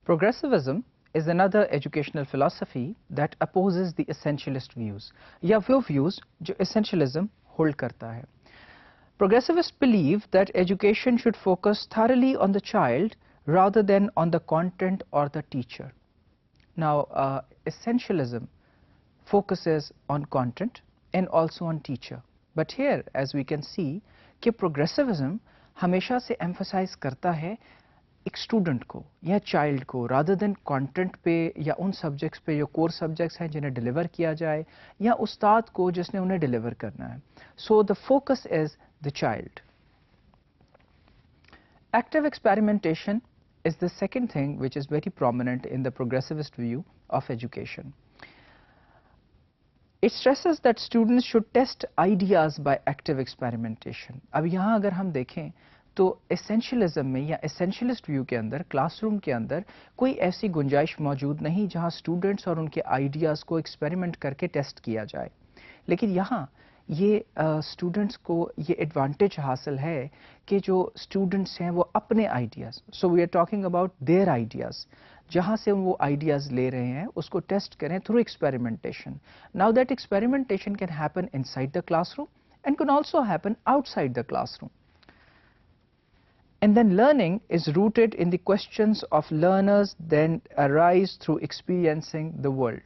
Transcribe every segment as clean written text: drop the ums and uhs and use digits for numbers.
Progressivism is another educational philosophy that opposes the essentialist views या वो views जो essentialism hold करता है. Progressivists believe that education should focus thoroughly on the child rather than on the content or the teacher. Now, essentialism focuses on content and also on teacher. But here, as we can see, कि progressivism हमेशा से emphasize करता है एक student को या child को rather than content पे या उन सब्जेक्ट्स पे जो कोर सब्जेक्ट्स हैं जिन्हें डिलीवर किया जाए या उस्ताद को जिसने उन्हें डिलीवर करना है. So the focus is the child. Active experimentation is the second thing which is very prominent in the progressivist view of education. It stresses that students should test ideas by active experimentation. अब यहाँ अगर हम देखें तो essentialism में या एसेंशियलिस्ट view के अंदर क्लासरूम के अंदर कोई ऐसी गुंजाइश मौजूद नहीं जहाँ स्टूडेंट्स और उनके आइडियाज़ को एक्सपेरिमेंट करके टेस्ट किया जाए. लेकिन यहाँ ये स्टूडेंट्स को ये एडवांटेज हासिल है कि जो स्टूडेंट्स हैं वो अपने ideas, so we are talking about their ideas, जहाँ से वो आइडियाज़ ले रहे हैं उसको टेस्ट करें through experimentation. Now that experimentation can happen inside the classroom and can also happen outside the classroom. And then learning is rooted in the questions of learners then arise through experiencing the world.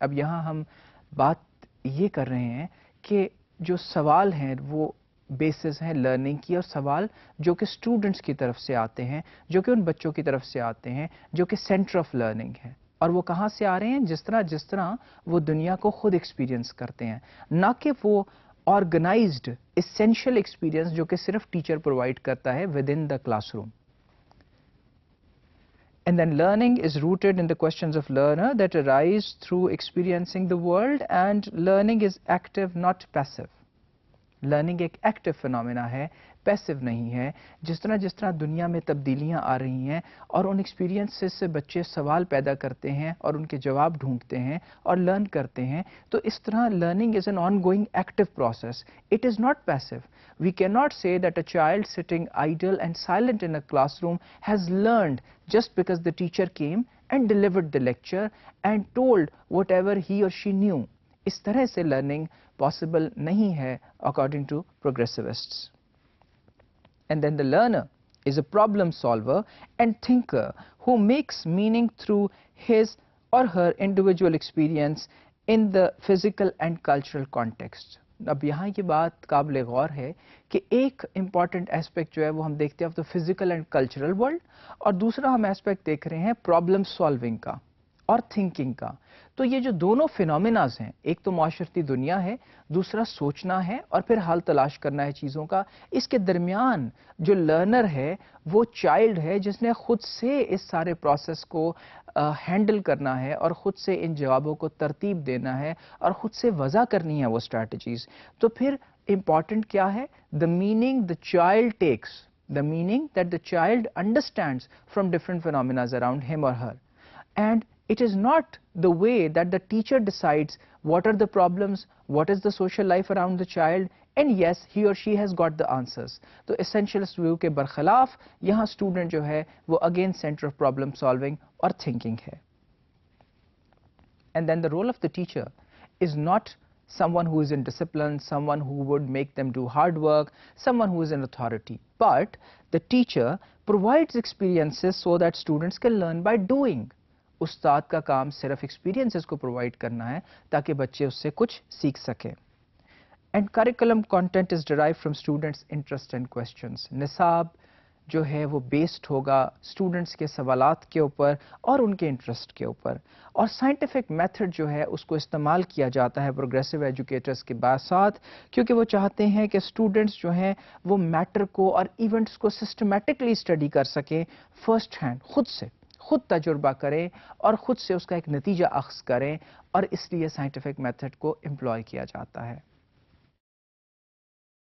अब यहाँ हम बात ये कर रहे हैं कि जो सवाल हैं वो बेसिस हैं लर्निंग की, और सवाल जो कि स्टूडेंट्स की तरफ से आते हैं, जो कि उन बच्चों की तरफ से आते हैं जो कि सेंटर ऑफ लर्निंग है. और वो कहाँ से आ रहे हैं? जिस तरह वो दुनिया को खुद एक्सपीरियंस करते हैं, ना कि वो ऑर्गेनाइज्ड एसेंशियल एक्सपीरियंस जो कि सिर्फ टीचर प्रोवाइड करता है with in the classroom. And then learning is rooted in the questions of learner that arise through experiencing the world, and learning is active, not passive. Learning एक active phenomena है, passive नहीं है. जिस तरह दुनिया में तब्दीलियां आ रही हैं और उन एक्सपीरियंसेस से बच्चे सवाल पैदा करते हैं और उनके जवाब ढूंढते हैं और लर्न करते हैं, तो इस तरह learning is an on going active process. It is not passive. We cannot say that a child sitting idle and silent in a classroom has learned just because the teacher came and delivered the lecture and told whatever he or she knew. इस तरह से learning possible नहीं है according to progressivists. And then the learner is a problem solver and thinker who makes meaning through his or her individual experience in the physical and cultural context. अब यहाँ ये बात काबिल गौर है कि एक इम्पॉर्टेंट एस्पेक्ट जो है वो हम देखते हैं of the physical and cultural world, और दूसरा हम एस्पेक्ट देख रहे हैं प्रॉब्लम सॉल्विंग का और थिंकिंग का. तो ये जो दोनों फिनोमिनाज हैं, एक तो माशरती दुनिया है, दूसरा सोचना है और फिर हल तलाश करना है चीज़ों का. इसके दरमियान जो लर्नर है वो चाइल्ड है जिसने खुद से इस सारे प्रोसेस को हैंडल करना है और ख़ुद से इन जवाबों को तरतीब देना है और ख़ुद से वज़ा करनी है वो स्ट्रैटेजीज़. तो फिर इम्पॉर्टेंट क्या है? The meaning the child takes, the meaning that the child understands from different phenomenas around him और her. And it is not the way that the teacher decides what are the problems, what is the social life around the child, and yes, he or she has got the answers. तो essentialist view के बरखिलाफ यहाँ student जो है वो again center of problem solving और thinking है. And then the role of the teacher is not someone who is in discipline, someone who would make them do hard work, someone who is in authority, but the teacher provides experiences so that students can learn by doing. उस्ताद का काम सिर्फ experiences को provide करना है ताकि बच्चे उससे कुछ सीख सकें. And curriculum content is derived from students interest and questions. निसाब जो है वो बेस्ड होगा स्टूडेंट्स के सवालात के ऊपर और उनके इंटरेस्ट के ऊपर. और साइंटिफिक मेथड जो है उसको इस्तेमाल किया जाता है प्रोग्रेसिव एजुकेटर्स के साथ, क्योंकि वो चाहते हैं कि स्टूडेंट्स जो हैं वो मैटर को और इवेंट्स को सिस्टमेटिकली स्टडी कर सकें, फर्स्ट हैंड खुद तजुर्बा करें और ख़ुद से उसका एक नतीजा अख्ज़ करें, और इसलिए साइंटिफिक मेथड को एम्प्लॉय किया जाता है.